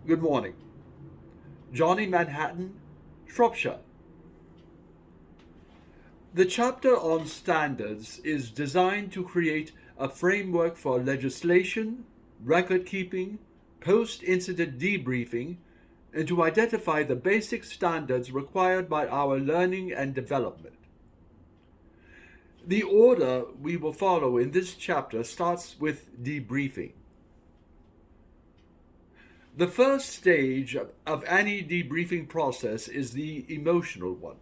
Good morning. Johnny Manhattan, Shropshire. The chapter on standards is designed to create a framework for legislation, record keeping, post incident debriefing, and to identify the basic standards required by our learning and development. The order we will follow in this chapter starts with debriefing. The first stage of any debriefing process is the emotional one.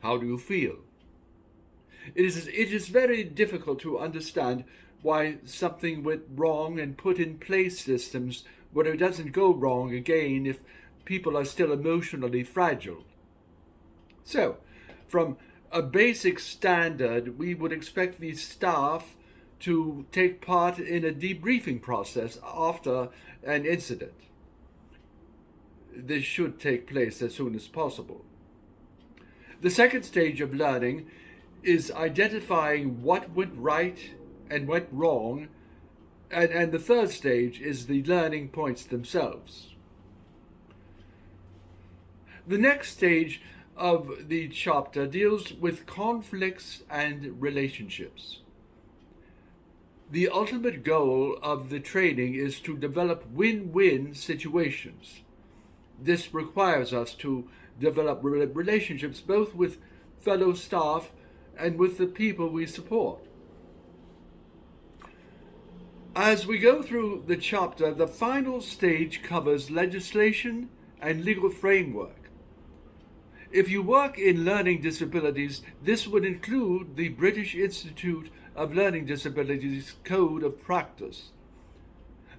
How do you feel? It is very difficult to understand why something went wrong and put in place systems where it doesn't go wrong again if people are still emotionally fragile. So, from a basic standard, we would expect the staff to take part in a debriefing process after an incident. This should take place as soon as possible. The second stage of learning is identifying what went right and went wrong, and the third stage is the learning points themselves. The next stage of the chapter deals with conflicts and relationships. The ultimate goal of the training is to develop win-win situations. This requires us to develop relationships both with fellow staff and with the people we support. As we go through the chapter, the final stage covers legislation and legal framework. If you work in learning disabilities, this would include the British Institute of Learning Disabilities Code of Practice.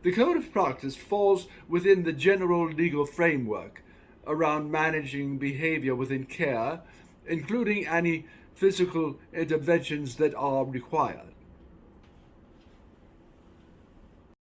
The Code of Practice falls within the general legal framework around managing behavior within care, including any physical interventions that are required.